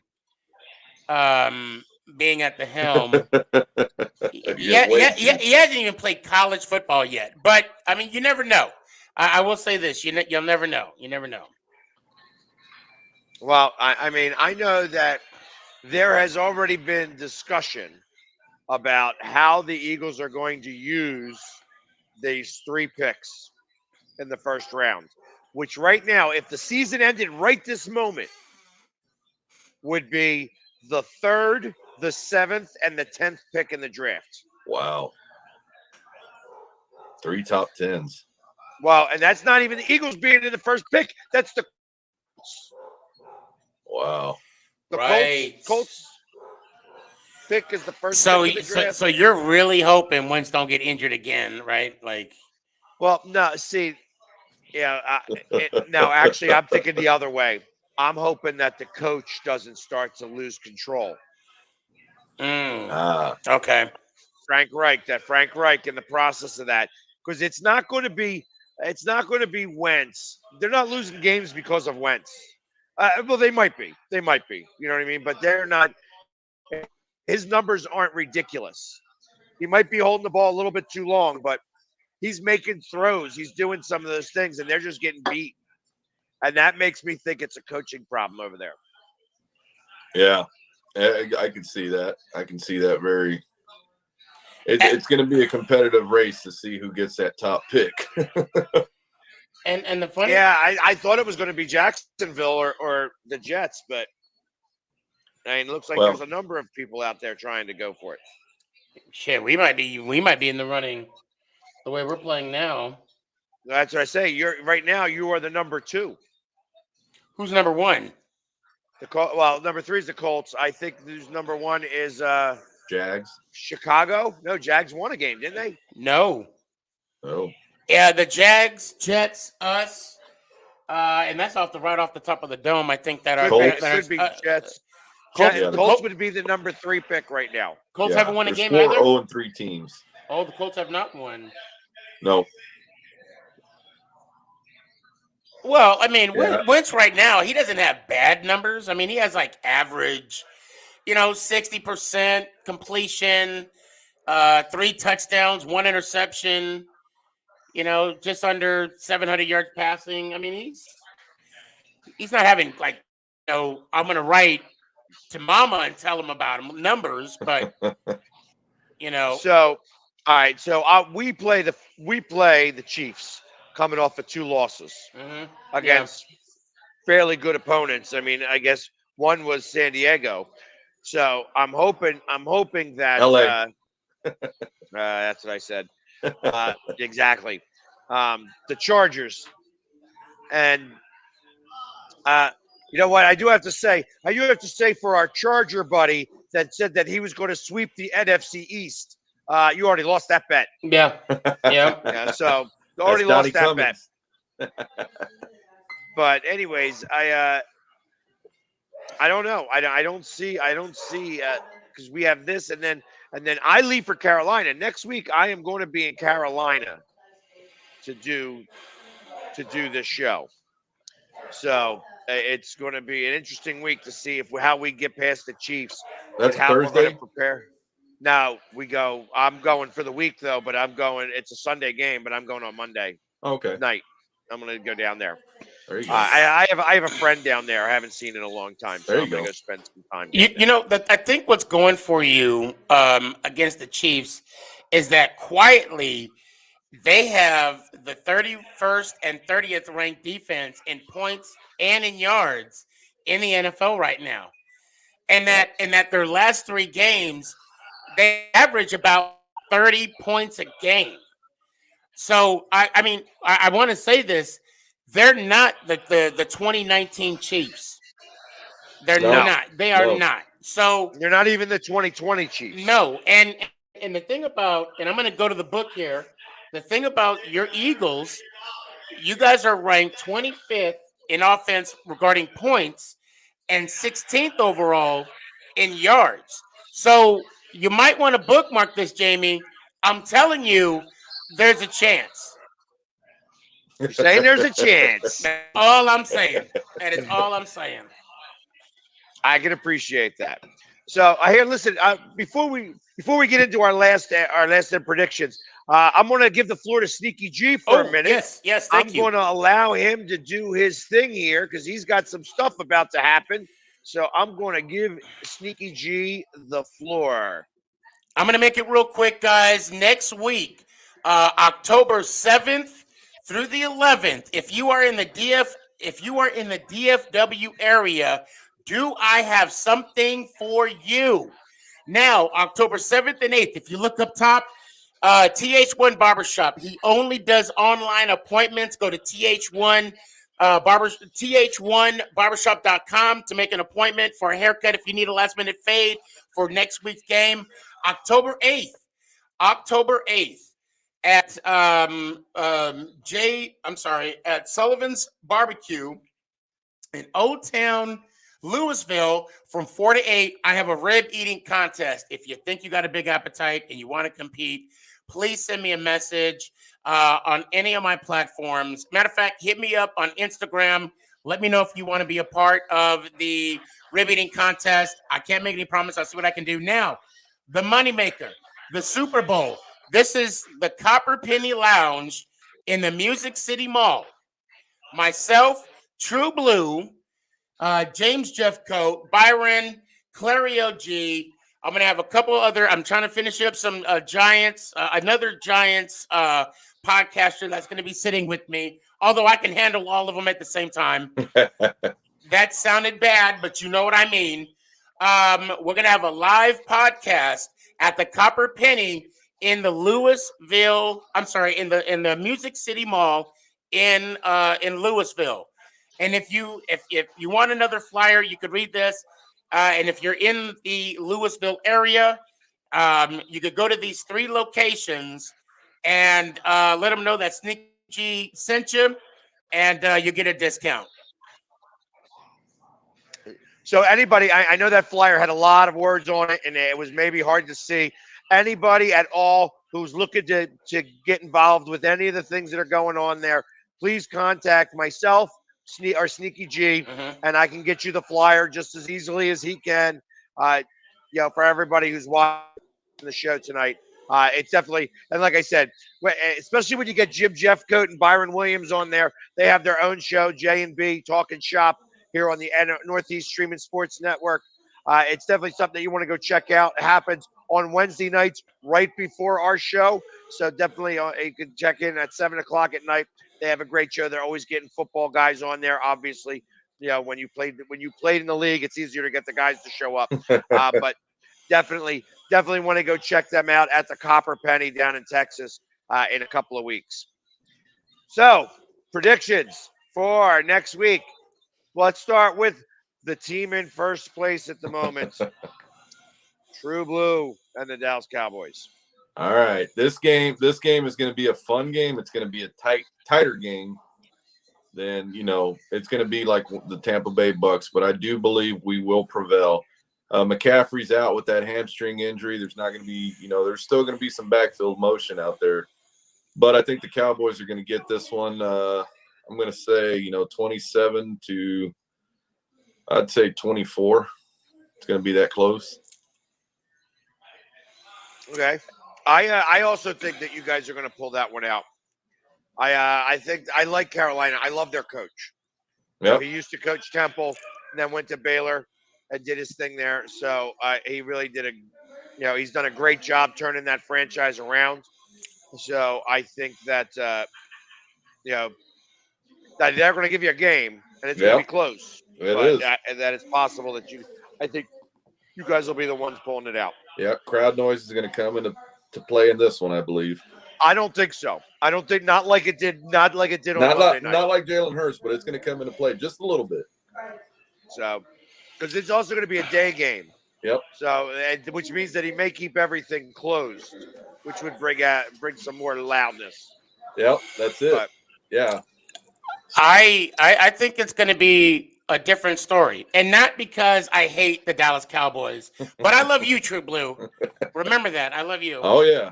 being at the helm." He hasn't even played college football yet. But, I mean, you never know. I will say this. You'll never know. You never know. Well, I mean, I know that there has already been discussion about how the Eagles are going to use these 3 picks in the first round. which right now, if the season ended right this moment, would be the 3rd, the 7th, and the 10th pick in the draft. Wow. 3 top 10s. Well, and that's not even the Eagles being in the first pick. That's the Wow. Colts pick is the first pick in the draft. So you're really hoping Wentz don't get injured again, right? Like, well, no, see, yeah, no, actually, I'm thinking the other way. I'm hoping that the coach doesn't start to lose control. Okay. Frank Reich in the process of that, because it's not going to be Wentz. They're not losing games because of Wentz. Well, they might be. You know what I mean? But they're not. His numbers aren't ridiculous. He might be holding the ball a little bit too long, but he's making throws. He's doing some of those things, and they're just getting beat. And that makes me think it's a coaching problem over there. Yeah, I can see that. Very. It's going to be a competitive race to see who gets that top pick. and the funny, yeah, I thought it was going to be Jacksonville or the Jets, but I mean, it looks like there's a number of people out there trying to go for it. Shit, we might be in the running the way we're playing now. That's what I say. Right now. You are the number 2. Who's number 1? Number 3 is the Colts. I think who's number 1 is Jags. Chicago. No, Jags won a game, didn't they? No. Oh. Yeah, the Jags, Jets, us, and that's right off the top of the dome. I think that could be Jets. Colts would be the number 3 pick right now. Colts haven't won a game 4 either. 0-3 teams. Oh, the Colts have not won. No. Well, I mean, Wentz right now, he doesn't have bad numbers. I mean, he has like average, 60% completion, 3 touchdowns, 1 interception, just under 700 yards passing. I mean, he's not having like, I'm going to write to mama and tell him about him numbers, but, So, all right. So we play the Chiefs coming off of 2 losses against fairly good opponents. I mean, I guess one was San Diego. So I'm hoping that LA. that's what I said. Exactly. The Chargers. And you know what? I do have to say for our Charger buddy that said that he was going to sweep the NFC East. You already lost that bet. Yeah. Yeah. So you already lost that bet. But anyways, I don't know. I don't see because we have this and then I leave for Carolina next week. I am going to be in Carolina to do this show. So it's going to be an interesting week to see how we get past the Chiefs. That's how Thursday. we're going to prepare. No, we go. I'm going for the week though, but I'm going. It's a Sunday game, but I'm going on Monday night. I'm going to go down there. There you go. I have a friend down there. I haven't seen in a long time, so I'm going to go spend some time. I think what's going for you against the Chiefs is that quietly they have the 31st and 30th ranked defense in points and in yards in the NFL right now, and that their last 3 games they average about 30 points a game. So I want to say this: they're not the 2019 Chiefs. They're not. They are not. So they're not even the 2020 Chiefs. No, and the thing about, and I'm going to go to the book here. The thing about your Eagles, you guys are ranked 25th in offense regarding points and 16th overall in yards. So you might want to bookmark this, Jamie. I'm telling you, there's a chance. You're saying there's a chance. That's all I'm saying. That is all I'm saying. I can appreciate that. So listen. Before we get into our last predictions, I'm going to give the floor to Sneaky G for a minute. Yes. I'm going to allow him to do his thing here because he's got some stuff about to happen. So I'm going to give Sneaky G the floor. I'm going to make it real quick, guys. Next week, October 7th through the 11th. If you are in the DFW area, do I have something for you? Now, October 7th and 8th, if you look up top, TH1 Barbershop. He only does online appointments. Go to TH1Barbershop.com to make an appointment for a haircut if you need a last minute fade for next week's game. October 8th at at Sullivan's Barbecue in Old Town Louisville from 4 to 8. I have a rib eating contest. If you think you got a big appetite and you want to compete, please send me a message on any of my platforms. Matter of fact, hit me up on Instagram. Let me know if you want to be a part of the rib eating contest. I can't make any promise. I'll see what I can do. Now, the moneymaker, the Super Bowl. This is the Copper Penny Lounge in the Music City Mall. Myself, True Blue, James Jeffcoat, Byron, Clario G. I'm going to have a couple other. I'm trying to finish up some Giants, another Giants podcaster that's going to be sitting with me, although I can handle all of them at the same time. That sounded bad, but you know what I mean. We're going to have a live podcast at the Copper Penny in the in the Music City Mall in Louisville. And if you want another flyer, you could read this. And if you're in the Louisville area, you could go to these 3 locations and let them know that Sneaky G sent you, and you get a discount. So anybody, I know that flyer had a lot of words on it, and it was maybe hard to see. Anybody at all who's looking to get involved with any of the things that are going on there, please contact myself or Sneaky G, and I can get you the flyer just as easily as he can. For everybody who's watching the show tonight, it's definitely, and like I said, especially when you get Jim Jeffcoat and Byron Williams on there, they have their own show, J&B Talking Shop, here on the Northeast Streaming Sports Network. It's definitely something that you want to go check out. It happens on Wednesday nights right before our show. So definitely you can check in at 7 o'clock at night. They have a great show. They're always getting football guys on there. Obviously, when you played in the league, it's easier to get the guys to show up. But definitely want to go check them out at the Copper Penny down in Texas in a couple of weeks. So predictions for next week. Let's start with the team in first place at the moment, True Blue and the Dallas Cowboys. All right, this game is going to be a fun game. It's going to be a tighter game than it's going to be like the Tampa Bay Bucks. But I do believe we will prevail. McCaffrey's out with that hamstring injury. There's not going to be there's still going to be some backfield motion out there. But I think the Cowboys are going to get this one. I'm going to say 27 to I'd say 24. It's going to be that close. Okay. I also think that you guys are going to pull that one out. I think I like Carolina. I love their coach. Yep. He used to coach Temple and then went to Baylor and did his thing there. So he really did he's done a great job turning that franchise around. So I think that that they're going to give you a game and it's going to be close. It is. That it's possible that I think you guys will be the ones pulling it out. Yeah, crowd noise is going to come into play in this one, I believe. I don't think so. I don't think not like it did on Monday night. Not like Jalen Hurts, but it's going to come into play just a little bit. So, because it's also going to be a day game. Yep. So, which means that he may keep everything closed, which would bring some more loudness. Yep, that's it. But, yeah. I think it's going to be a different story, and not because I hate the Dallas Cowboys, but I love you, True Blue. Remember that. I love you. Oh yeah.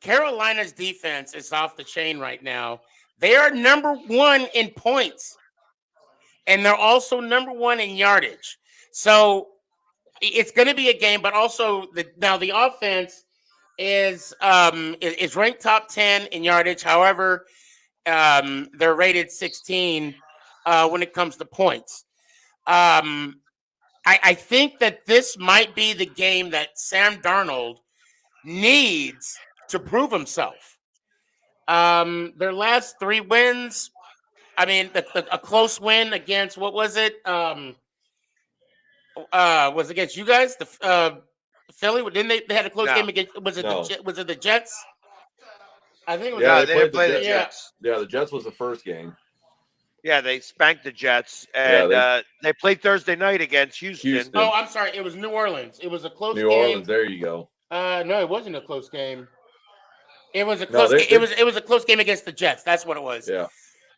Carolina's defense is off the chain right now. They are number 1 in points, and they're also number 1 in yardage. So it's going to be a game, but also the offense is ranked top 10 in yardage. However, they're rated 16 when it comes to points. I think that this might be the game that Sam Darnold needs to prove himself. Their last 3 wins. I mean, a close win against what was it? Was it against you guys? The Philly? Didn't they had a close game No. against? Was it No. was it the Jets? I think it was. Yeah, No, they they didn't played play the the Jets. Jets. Yeah, the Jets was the first game. Yeah, they spanked the Jets, Yeah, and they played Thursday night against Houston. Houston. Oh, I'm sorry. It was New Orleans. It was a close New game. Orleans. There you go. No, it wasn't a close game. It was a No, close. It was a close game against the Jets. That's what it was. Yeah.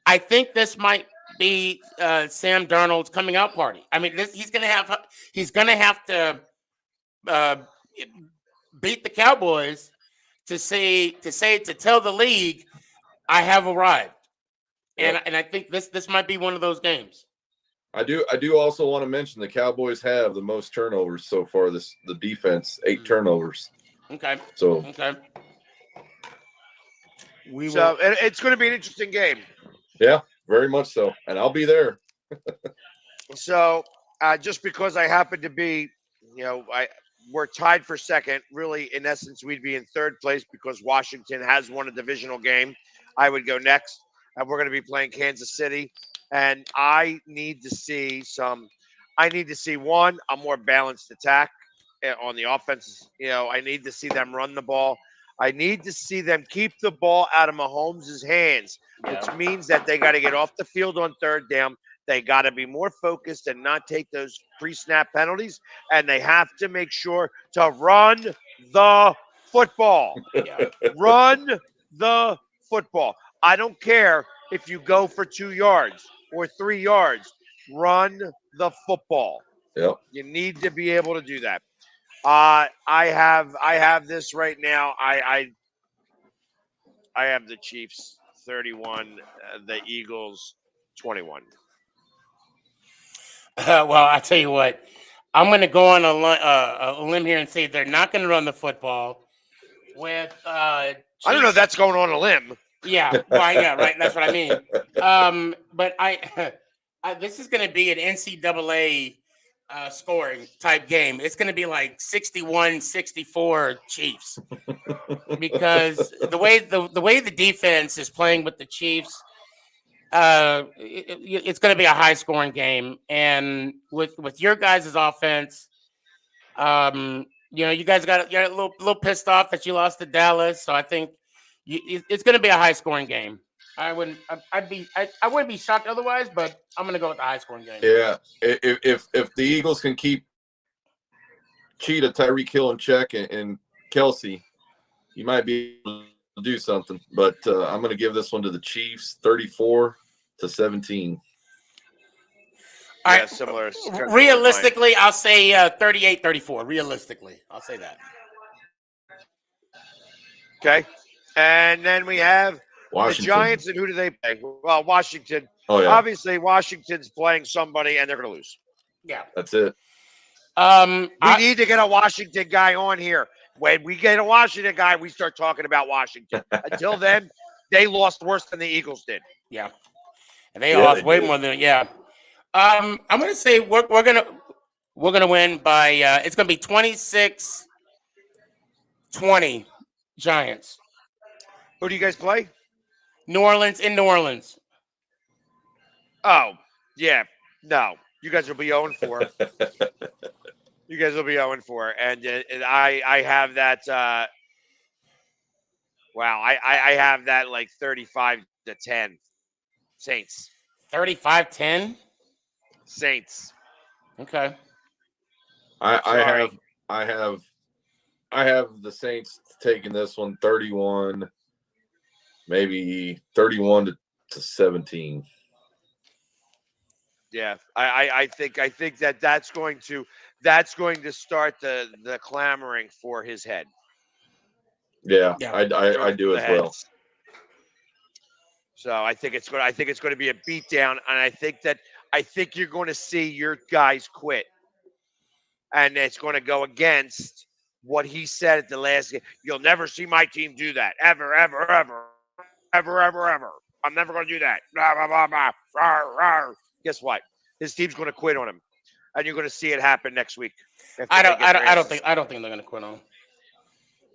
I think this might be Sam Darnold's coming out party. I mean, he's gonna have to beat the Cowboys to tell the league I have arrived. Yep. And I think this might be one of those games. I do also want to mention the Cowboys have the most turnovers so far. The defense 8 turnovers. Okay. So okay. It's going to be an interesting game. Yeah, very much so, and I'll be there. So just because I happen to be, we're tied for second. Really, in essence, we'd be in third place because Washington has won a divisional game. I would go next, and we're going to be playing Kansas City. And I need to see one, a more balanced attack on the offense. I need to see them run the ball. I need to see them keep the ball out of Mahomes' hands, which means that they got to get off the field on third down. They got to be more focused and not take those pre-snap penalties. And they have to make sure to run the football. Run the football. I don't care if you go for 2 yards or 3 yards. Run the football. Yep. You need to be able to do that. I have this right now. I have the Chiefs 31, the Eagles 21. Well, I tell you what, I'm going to go on a limb here and say they're not going to run the football with. I don't know if that's going on a limb. Yeah, well, yeah, right. That's what I mean. But this is going to be an NCAA scoring type game. It's going to be like 61-64 Chiefs because the way the defense is playing with the Chiefs. It's going to be a high scoring game, and with your guys' offense, you guys you're a little pissed off that you lost to Dallas, so I think it's going to be a high scoring game. I wouldn't be shocked otherwise, but I'm going to go with the high scoring game. Yeah, if the Eagles can keep Cheetah, Tyreek Hill in check, and Kelsey, you might be able to do something. But I'm going to give this one to the Chiefs, 34-17. All right. Similar. Realistically, I'll say 38-34. Realistically, I'll say that. Okay. And then we have Washington. the Giants, and who do they play? Well, Washington. Oh, yeah. Obviously, Washington's playing somebody, and they're going to lose. Yeah. That's it. We need to get a Washington guy on here. When we get a Washington guy, we start talking about Washington. Until then, they lost worse than the Eagles did. Yeah. And they lost way more than I'm going to say we're going to win by it's going to be 26-20 Giants. Who do you guys play? New Orleans in New Orleans. Oh, yeah. No. You guys will be 0-4. You guys will be 0-4. And I have that I have that like 35-10. Saints. 35-10? Saints. Okay. I have the Saints taking this one 31, maybe 31-17. Yeah, I think that's going to start the clamoring for his head. Yeah. I do as well. So I think it's going to be a beatdown, and I think you're going to see your guys quit, and it's going to go against what he said at the last game. You'll never see my team do that ever, ever, ever, ever, ever, ever. I'm never going to do that. Blah, blah, blah, blah. Rawr, rawr. Guess what? His team's going to quit on him, and you're going to see it happen next week. I don't think they're going to quit on him.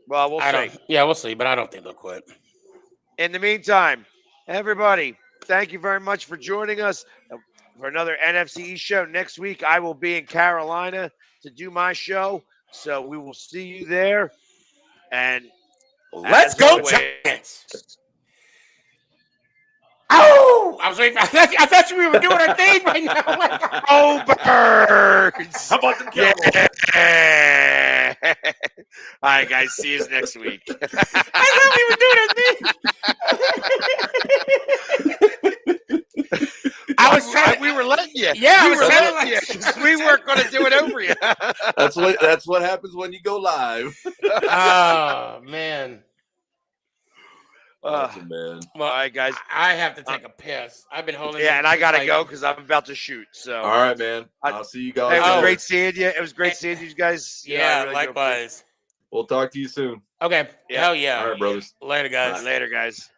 Well, we'll see. Yeah, we'll see, but I don't think they'll quit. In the meantime, everybody, thank you very much for joining us for another NFC East show. Next week, I will be in Carolina to do my show. So we will see you there. And Let's as go, always, Giants! Oh, I was waiting. I thought we were doing our thing right now. go Birds! How about them Yeah. Cowboys? All right, guys. See you next week. I thought we were doing our thing. We were letting you. Yeah, we I was were trying letting to, you. 'Cause we weren't going to do it over you. That's what happens when you go live. Oh man. Awesome, man. Well, all right, guys. I have to take a piss. I've been holding. Yeah, it and I since, gotta like, go because I'm about to shoot. So, All right, man. I'll see you guys. Hey, it was Oh. great seeing you. It was great seeing you guys. You know, I Yeah, really do appreciate it. likewise. We'll talk to you soon. Okay. Yeah. Hell yeah. All right, brothers. Later, guys. Later, guys.